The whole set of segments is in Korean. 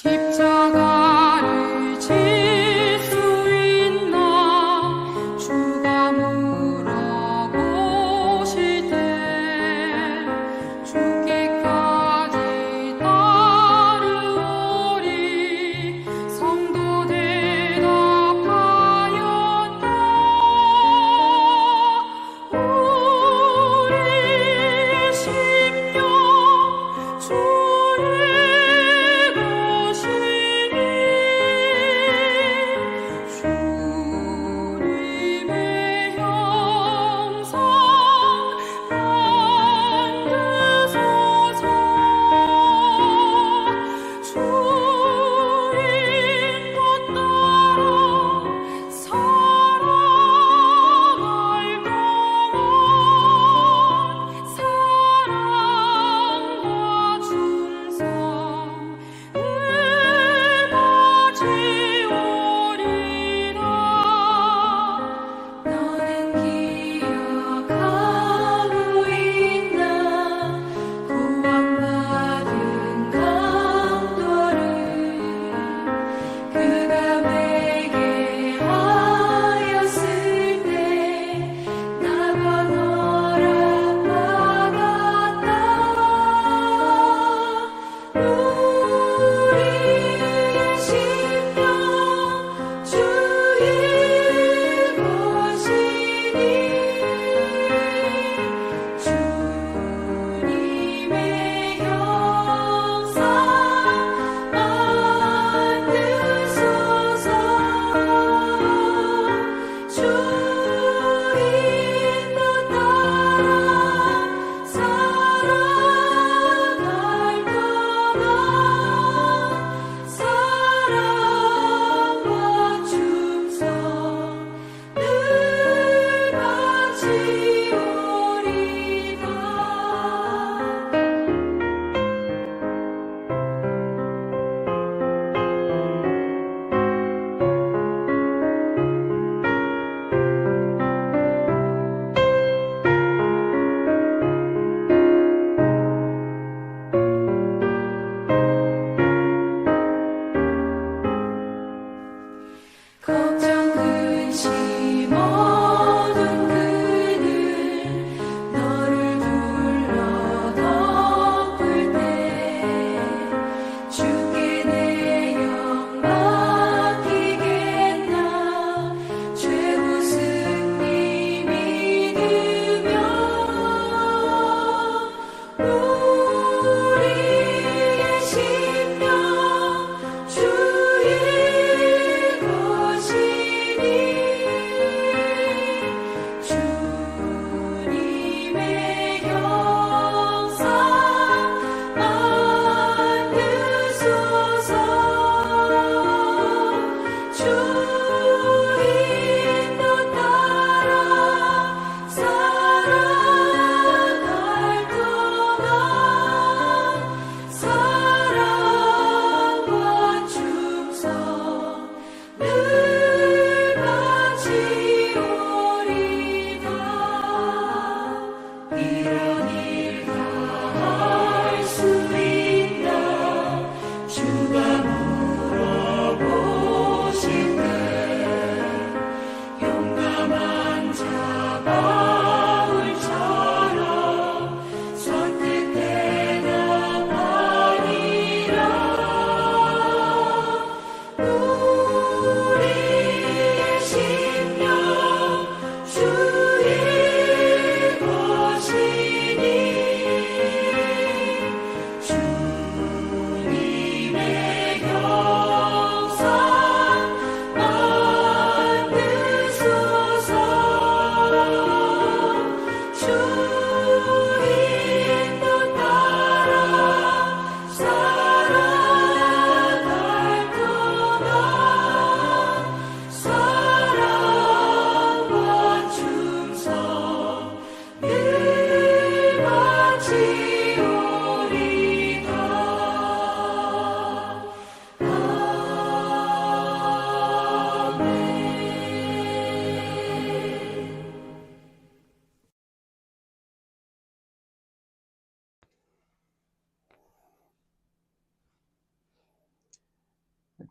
십자가를 질 수 있나 주가 물어보실 때 죽기까지 따르오리 성도 대답하였다. 우리의 심령 주의 것이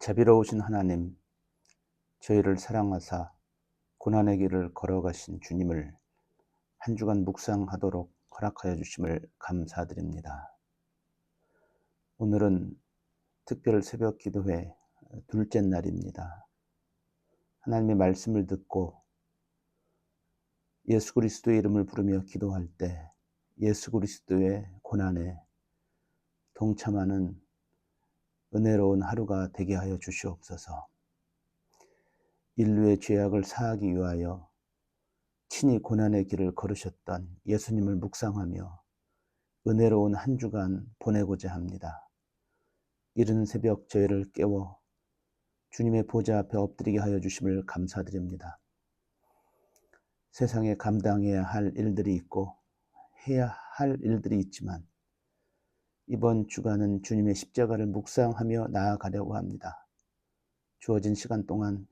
자비로우신 하나님, 저희를 사랑하사 고난의 길을 걸어가신 주님을 한 주간 묵상하도록 허락하여 주심을 감사드립니다. 오늘은 특별 새벽 기도회 둘째 날입니다. 하나님의 말씀을 듣고 예수 그리스도의 이름을 부르며 기도할 때 예수 그리스도의 고난에 동참하는 은혜로운 하루가 되게 하여 주시옵소서. 인류의 죄악을 사하기 위하여 친히 고난의 길을 걸으셨던 예수님을 묵상하며 은혜로운 한 주간 보내고자 합니다. 이른 새벽 저희를 깨워 주님의 보좌 앞에 엎드리게 하여 주심을 감사드립니다. 세상에 감당해야 할 일들이 있고 해야 할 일들이 있지만 이번 주간은 주님의 십자가를 묵상하며 나아가려고 합니다. 주어진 시간 동안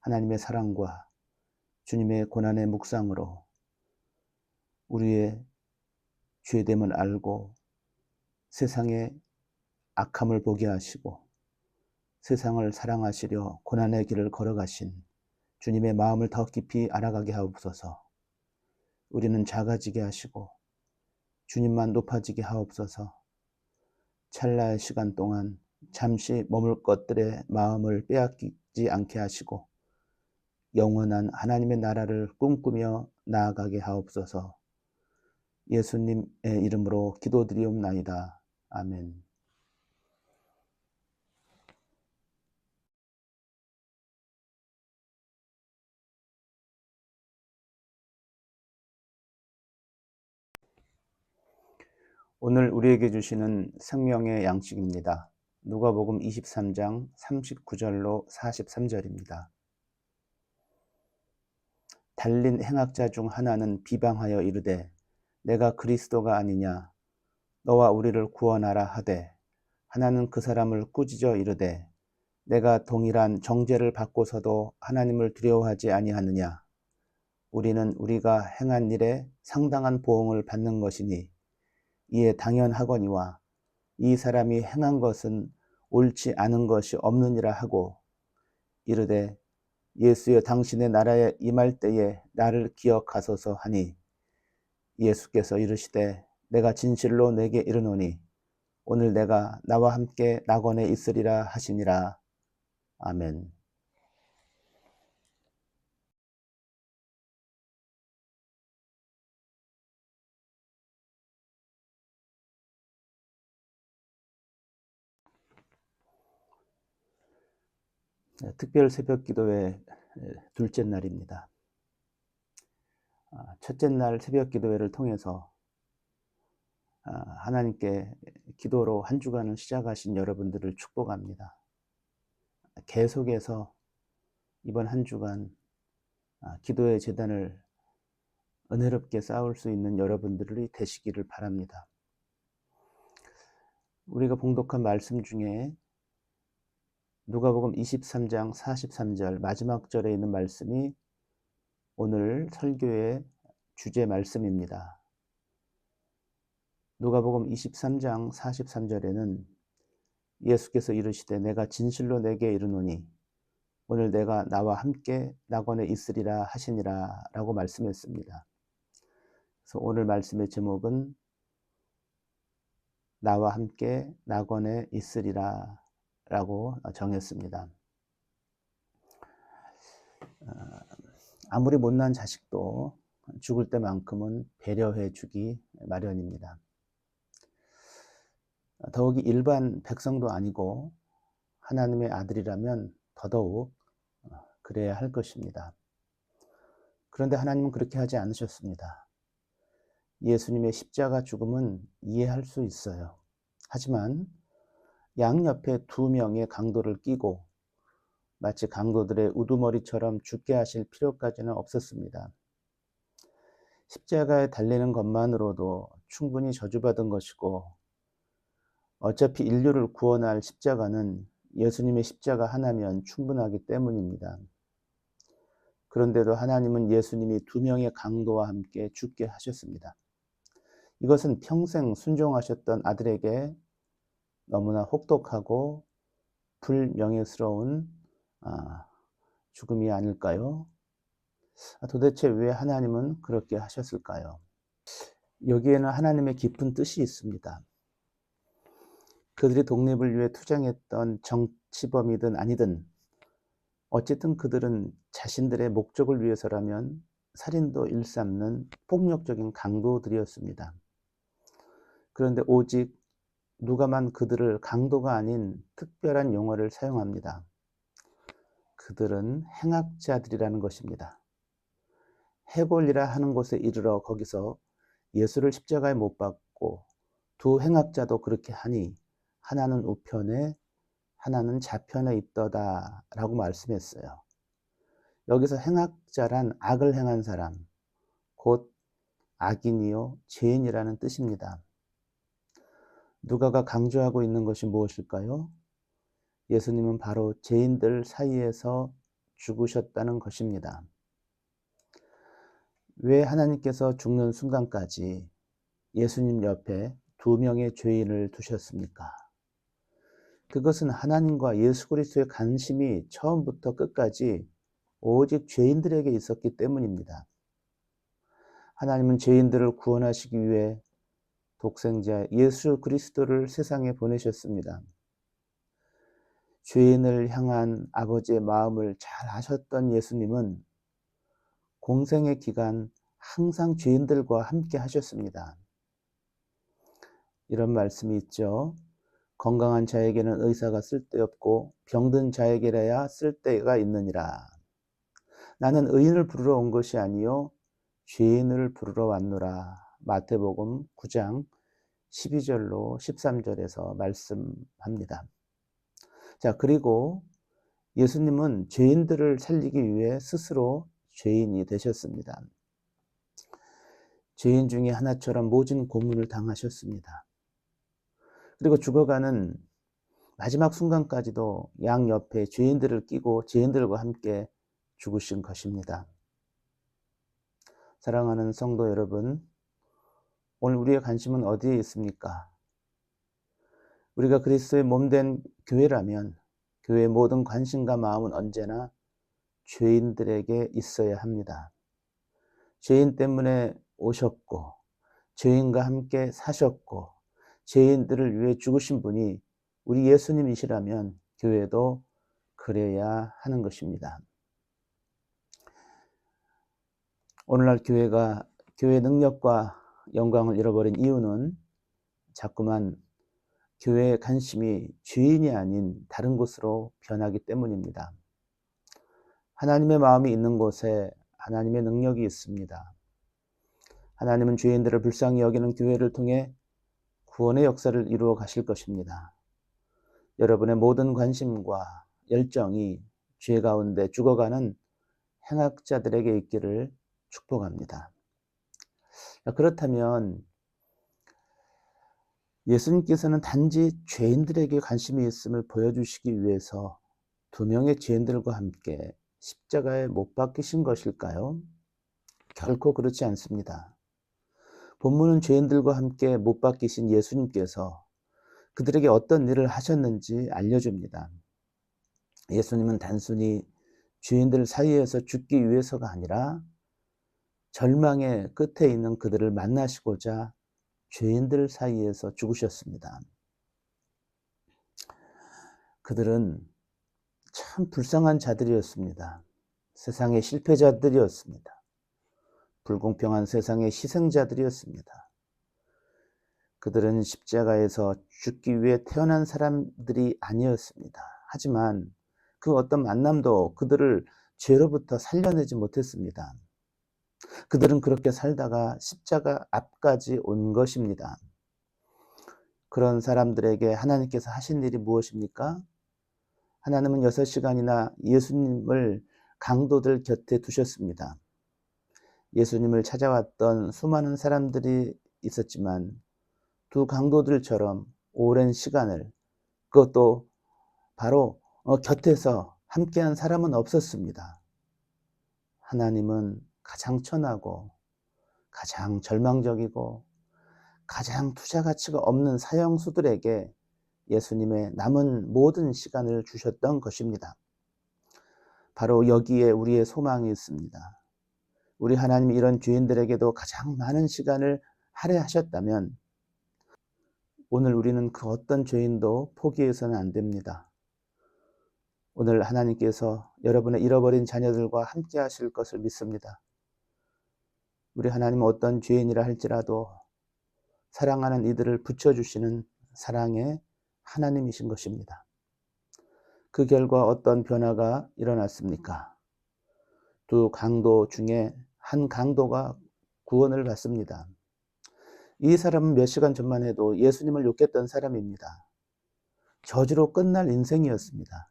하나님의 사랑과 주님의 고난의 묵상으로 우리의 죄됨을 알고 세상의 악함을 보게 하시고 세상을 사랑하시려 고난의 길을 걸어가신 주님의 마음을 더 깊이 알아가게 하옵소서. 우리는 작아지게 하시고 주님만 높아지게 하옵소서. 찰나의 시간 동안 잠시 머물 것들의 마음을 빼앗기지 않게 하시고 영원한 하나님의 나라를 꿈꾸며 나아가게 하옵소서. 예수님의 이름으로 기도드리옵나이다. 아멘. 오늘 우리에게 주시는 생명의 양식입니다. 누가복음 23장 39절로 43절입니다. 달린 행악자 중 하나는 비방하여 이르되 내가 그리스도가 아니냐 너와 우리를 구원하라 하되 하나는 그 사람을 꾸짖어 이르되 내가 동일한 정죄를 받고서도 하나님을 두려워하지 아니하느냐 우리는 우리가 행한 일에 상당한 보응을 받는 것이니 이에 당연하거니와 이 사람이 행한 것은 옳지 않은 것이 없느니라 하고 이르되 예수여 당신의 나라에 임할 때에 나를 기억하소서 하니 예수께서 이르시되 내가 진실로 내게 이르노니 오늘 내가 나와 함께 낙원에 있으리라 하시니라. 아멘. 특별 새벽 기도회 둘째 날입니다. 첫째 날 새벽 기도회를 통해서 하나님께 기도로 한 주간을 시작하신 여러분들을 축복합니다. 계속해서 이번 한 주간 기도의 제단을 은혜롭게 쌓을 수 있는 여러분들이 되시기를 바랍니다. 우리가 봉독한 말씀 중에 누가복음 23장 43절 마지막 절에 있는 말씀이 오늘 설교의 주제 말씀입니다. 누가복음 23장 43절에는 예수께서 이르시되 내가 진실로 내게 이르노니 오늘 내가 나와 함께 낙원에 있으리라 하시니라 라고 말씀했습니다. 그래서 오늘 말씀의 제목은 나와 함께 낙원에 있으리라 라고 정했습니다. 아무리 못난 자식도 죽을 때만큼은 배려해 주기 마련입니다. 더욱이 일반 백성도 아니고 하나님의 아들이라면 더더욱 그래야 할 것입니다. 그런데 하나님은 그렇게 하지 않으셨습니다. 예수님의 십자가 죽음은 이해할 수 있어요. 하지만 양옆에 두 명의 강도를 끼고 마치 강도들의 우두머리처럼 죽게 하실 필요까지는 없었습니다. 십자가에 달리는 것만으로도 충분히 저주받은 것이고 어차피 인류를 구원할 십자가는 예수님의 십자가 하나면 충분하기 때문입니다. 그런데도 하나님은 예수님이 두 명의 강도와 함께 죽게 하셨습니다. 이것은 평생 순종하셨던 아들에게 너무나 혹독하고 불명예스러운 죽음이 아닐까요? 도대체 왜 하나님은 그렇게 하셨을까요? 여기에는 하나님의 깊은 뜻이 있습니다. 그들이 독립을 위해 투쟁했던 정치범이든 아니든 어쨌든 그들은 자신들의 목적을 위해서라면 살인도 일삼는 폭력적인 강도들이었습니다. 그런데 오직 누가만 그들을 강도가 아닌 특별한 용어를 사용합니다. 그들은 행악자들이라는 것입니다. 해골이라 하는 곳에 이르러 거기서 예수를 십자가에 못 박고 두 행악자도 그렇게 하니 하나는 우편에 하나는 좌편에 있더다 라고 말씀했어요. 여기서 행악자란 악을 행한 사람, 곧 악인이요 죄인이라는 뜻입니다. 누가가 강조하고 있는 것이 무엇일까요? 예수님은 바로 죄인들 사이에서 죽으셨다는 것입니다. 왜 하나님께서 죽는 순간까지 예수님 옆에 두 명의 죄인을 두셨습니까? 그것은 하나님과 예수 그리스도의 관심이 처음부터 끝까지 오직 죄인들에게 있었기 때문입니다. 하나님은 죄인들을 구원하시기 위해 독생자 예수 그리스도를 세상에 보내셨습니다. 죄인을 향한 아버지의 마음을 잘 아셨던 예수님은 공생의 기간 항상 죄인들과 함께 하셨습니다. 이런 말씀이 있죠. 건강한 자에게는 의사가 쓸데없고 병든 자에게라야 쓸데가 있느니라. 나는 의인을 부르러 온 것이 아니요 죄인을 부르러 왔노라. 마태복음 9장 12절로 13절에서 말씀합니다. 자, 그리고 예수님은 죄인들을 살리기 위해 스스로 죄인이 되셨습니다. 죄인 중에 하나처럼 모진 고문을 당하셨습니다. 그리고 죽어가는 마지막 순간까지도 양옆에 죄인들을 끼고 죄인들과 함께 죽으신 것입니다. 사랑하는 성도 여러분, 오늘 우리의 관심은 어디에 있습니까? 우리가 그리스도의 몸된 교회라면 교회의 모든 관심과 마음은 언제나 죄인들에게 있어야 합니다. 죄인 때문에 오셨고 죄인과 함께 사셨고 죄인들을 위해 죽으신 분이 우리 예수님이시라면 교회도 그래야 하는 것입니다. 오늘날 교회가 교회의 능력과 영광을 잃어버린 이유는 자꾸만 교회의 관심이 죄인이 아닌 다른 곳으로 변하기 때문입니다. 하나님의 마음이 있는 곳에 하나님의 능력이 있습니다. 하나님은 죄인들을 불쌍히 여기는 교회를 통해 구원의 역사를 이루어 가실 것입니다. 여러분의 모든 관심과 열정이 죄 가운데 죽어가는 행악자들에게 있기를 축복합니다. 그렇다면 예수님께서는 단지 죄인들에게 관심이 있음을 보여주시기 위해서 두 명의 죄인들과 함께 십자가에 못 박히신 것일까요? 결코 그렇지 않습니다. 본문은 죄인들과 함께 못 박히신 예수님께서 그들에게 어떤 일을 하셨는지 알려줍니다. 예수님은 단순히 죄인들 사이에서 죽기 위해서가 아니라 절망의 끝에 있는 그들을 만나시고자 죄인들 사이에서 죽으셨습니다. 그들은 참 불쌍한 자들이었습니다. 세상의 실패자들이었습니다. 불공평한 세상의 희생자들이었습니다. 그들은 십자가에서 죽기 위해 태어난 사람들이 아니었습니다. 하지만 그 어떤 만남도 그들을 죄로부터 살려내지 못했습니다. 그들은 그렇게 살다가 십자가 앞까지 온 것입니다. 그런 사람들에게 하나님께서 하신 일이 무엇입니까? 하나님은 6시간이나 예수님을 강도들 곁에 두셨습니다. 예수님을 찾아왔던 수많은 사람들이 있었지만 두 강도들처럼 오랜 시간을 그것도 바로 곁에서 함께한 사람은 없었습니다. 하나님은 가장 천하고 가장 절망적이고 가장 투자 가치가 없는 사형수들에게 예수님의 남은 모든 시간을 주셨던 것입니다. 바로 여기에 우리의 소망이 있습니다. 우리 하나님이 이런 죄인들에게도 가장 많은 시간을 할애하셨다면 오늘 우리는 그 어떤 죄인도 포기해서는 안 됩니다. 오늘 하나님께서 여러분의 잃어버린 자녀들과 함께 하실 것을 믿습니다. 우리 하나님은 어떤 죄인이라 할지라도 사랑하는 이들을 붙여주시는 사랑의 하나님이신 것입니다. 그 결과 어떤 변화가 일어났습니까? 두 강도 중에 한 강도가 구원을 받습니다. 이 사람은 몇 시간 전만 해도 예수님을 욕했던 사람입니다. 저주로 끝날 인생이었습니다.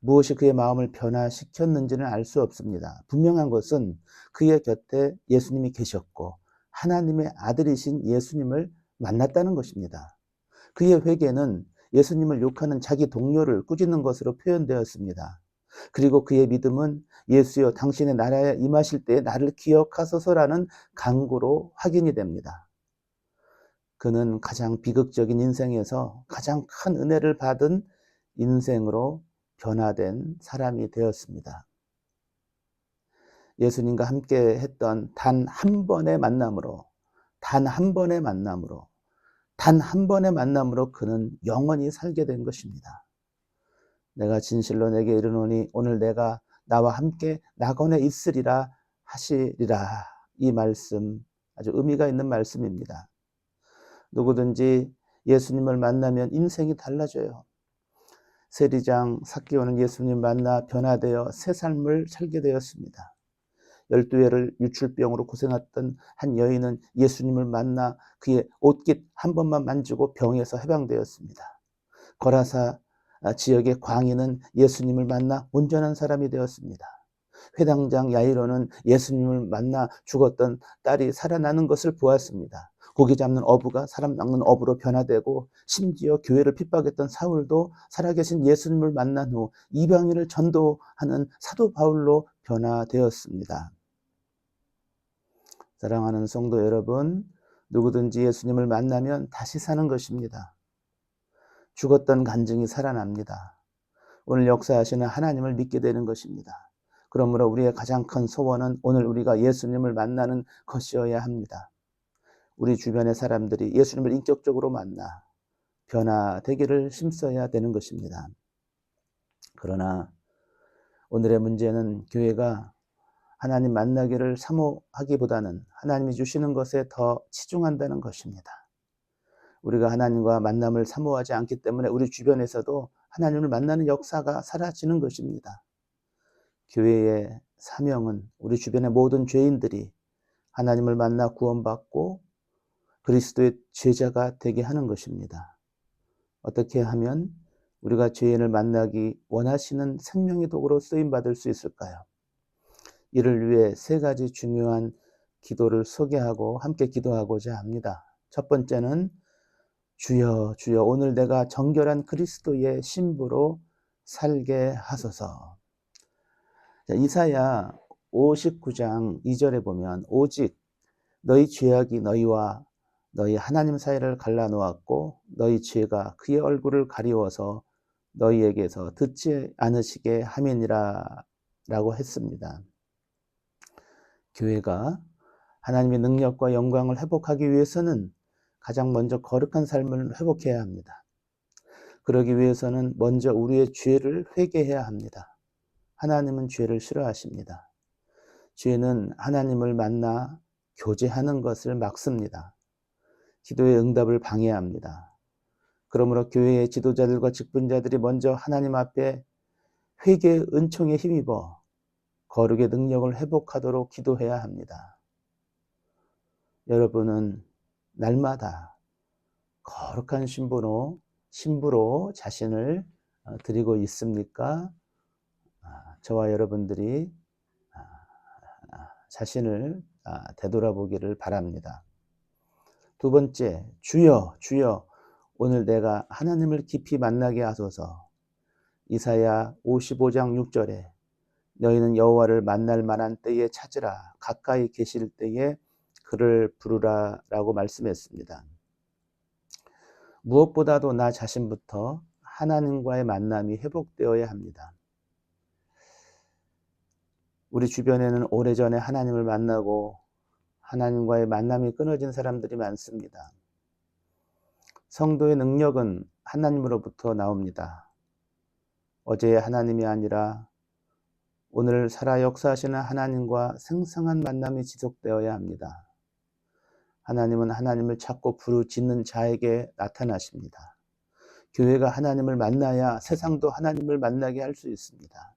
무엇이 그의 마음을 변화시켰는지는 알 수 없습니다. 분명한 것은 그의 곁에 예수님이 계셨고 하나님의 아들이신 예수님을 만났다는 것입니다. 그의 회개는 예수님을 욕하는 자기 동료를 꾸짖는 것으로 표현되었습니다. 그리고 그의 믿음은 예수여 당신의 나라에 임하실 때에 나를 기억하소서라는 간구로 확인이 됩니다. 그는 가장 비극적인 인생에서 가장 큰 은혜를 받은 인생으로 변화된 사람이 되었습니다. 예수님과 함께 했던 단 한 번의 만남으로 그는 영원히 살게 된 것입니다. 내가 진실로 내게 이르노니 오늘 내가 나와 함께 낙원에 있으리라 하시리라. 이 말씀 아주 의미가 있는 말씀입니다. 누구든지 예수님을 만나면 인생이 달라져요. 세리장 삭개오는 예수님 만나 변화되어 새 삶을 살게 되었습니다. 12회를 유출병으로 고생했던 한 여인은 예수님을 만나 그의 옷깃 한 번만 만지고 병에서 해방되었습니다. 거라사 지역의 광인은 예수님을 만나 온전한 사람이 되었습니다. 회당장 야이로는 예수님을 만나 죽었던 딸이 살아나는 것을 보았습니다. 고기 잡는 어부가 사람 낚는 어부로 변화되고 심지어 교회를 핍박했던 사울도 살아계신 예수님을 만난 후 이방인을 전도하는 사도 바울로 변화되었습니다. 사랑하는 성도 여러분, 누구든지 예수님을 만나면 다시 사는 것입니다. 죽었던 간증이 살아납니다. 오늘 역사하시는 하나님을 믿게 되는 것입니다. 그러므로 우리의 가장 큰 소원은 오늘 우리가 예수님을 만나는 것이어야 합니다. 우리 주변의 사람들이 예수님을 인격적으로 만나 변화되기를 힘써야 되는 것입니다. 그러나 오늘의 문제는 교회가 하나님 만나기를 사모하기보다는 하나님이 주시는 것에 더 치중한다는 것입니다. 우리가 하나님과 만남을 사모하지 않기 때문에 우리 주변에서도 하나님을 만나는 역사가 사라지는 것입니다. 교회의 사명은 우리 주변의 모든 죄인들이 하나님을 만나 구원받고 그리스도의 제자가 되게 하는 것입니다. 어떻게 하면 우리가 죄인을 만나기 원하시는 생명의 도구로 쓰임받을 수 있을까요? 이를 위해 세 가지 중요한 기도를 소개하고 함께 기도하고자 합니다. 첫 번째는 주여 주여 오늘 내가 정결한 그리스도의 신부로 살게 하소서. 이사야 59장 2절에 보면 오직 너희 죄악이 너희와 너희 하나님 사이를 갈라놓았고 너희 죄가 그의 얼굴을 가리워서 너희에게서 듣지 않으시게 함이니라 라고 했습니다. 교회가 하나님의 능력과 영광을 회복하기 위해서는 가장 먼저 거룩한 삶을 회복해야 합니다. 그러기 위해서는 먼저 우리의 죄를 회개해야 합니다. 하나님은 죄를 싫어하십니다. 죄는 하나님을 만나 교제하는 것을 막습니다. 기도의 응답을 방해합니다. 그러므로 교회의 지도자들과 직분자들이 먼저 하나님 앞에 회개의 은총에 힘입어 거룩의 능력을 회복하도록 기도해야 합니다. 여러분은 날마다 거룩한 신부로 자신을 드리고 있습니까? 저와 여러분들이 자신을 되돌아보기를 바랍니다. 두 번째, 주여 주여 오늘 내가 하나님을 깊이 만나게 하소서. 이사야 55장 6절에 너희는 여호와를 만날 만한 때에 찾으라 가까이 계실 때에 그를 부르라 라고 말씀했습니다. 무엇보다도 나 자신부터 하나님과의 만남이 회복되어야 합니다. 우리 주변에는 오래전에 하나님을 만나고 하나님과의 만남이 끊어진 사람들이 많습니다. 성도의 능력은 하나님으로부터 나옵니다. 어제의 하나님이 아니라 오늘 살아 역사하시는 하나님과 생생한 만남이 지속되어야 합니다. 하나님은 하나님을 찾고 부르짖는 자에게 나타나십니다. 교회가 하나님을 만나야 세상도 하나님을 만나게 할 수 있습니다.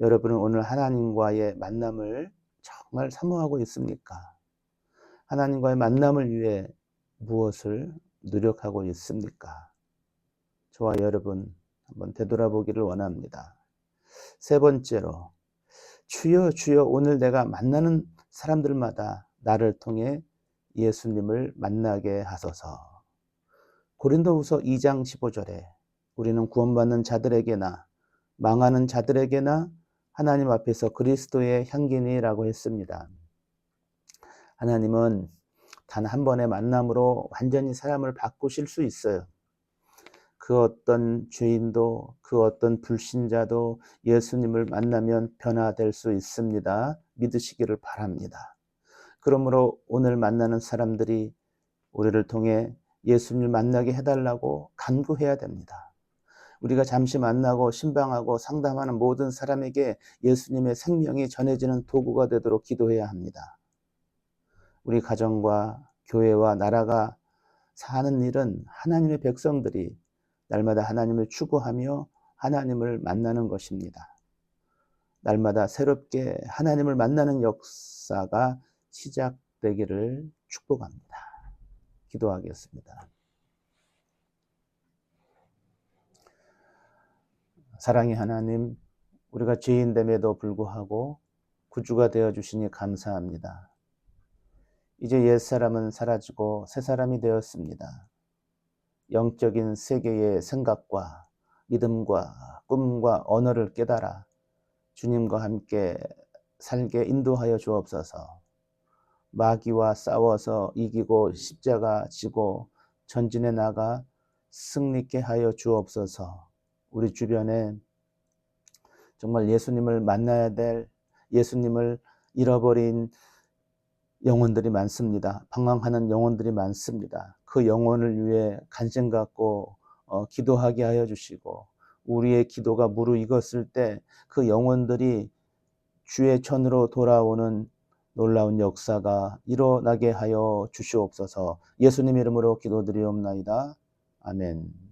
여러분은 오늘 하나님과의 만남을 정말 사모하고 있습니까? 하나님과의 만남을 위해 무엇을 노력하고 있습니까? 저와 여러분 한번 되돌아보기를 원합니다. 세 번째로, 주여 주여 오늘 내가 만나는 사람들마다 나를 통해 예수님을 만나게 하소서. 고린도후서 2장 15절에 우리는 구원받는 자들에게나 망하는 자들에게나 하나님 앞에서 그리스도의 향기니라고 했습니다. 하나님은 단 한 번의 만남으로 완전히 사람을 바꾸실 수 있어요. 그 어떤 죄인도 그 어떤 불신자도 예수님을 만나면 변화될 수 있습니다. 믿으시기를 바랍니다. 그러므로 오늘 만나는 사람들이 우리를 통해 예수님을 만나게 해달라고 간구해야 됩니다. 우리가 잠시 만나고 신방하고 상담하는 모든 사람에게 예수님의 생명이 전해지는 도구가 되도록 기도해야 합니다. 우리 가정과 교회와 나라가 사는 일은 하나님의 백성들이 날마다 하나님을 추구하며 하나님을 만나는 것입니다. 날마다 새롭게 하나님을 만나는 역사가 시작되기를 축복합니다. 기도하겠습니다. 사랑의 하나님, 우리가 죄인됨에도 불구하고 구주가 되어주시니 감사합니다. 이제 옛사람은 사라지고 새사람이 되었습니다. 영적인 세계의 생각과 믿음과 꿈과 언어를 깨달아 주님과 함께 살게 인도하여 주옵소서. 마귀와 싸워서 이기고 십자가 지고 전진해 나가 승리케 하여 주옵소서. 우리 주변에 정말 예수님을 만나야 될, 예수님을 잃어버린 영혼들이 많습니다. 방황하는 영혼들이 많습니다. 그 영혼을 위해 간증 갖고 기도하게 하여 주시고, 우리의 기도가 무르익었을 때 그 영혼들이 주의 천으로 돌아오는 놀라운 역사가 일어나게 하여 주시옵소서. 예수님 이름으로 기도드리옵나이다. 아멘.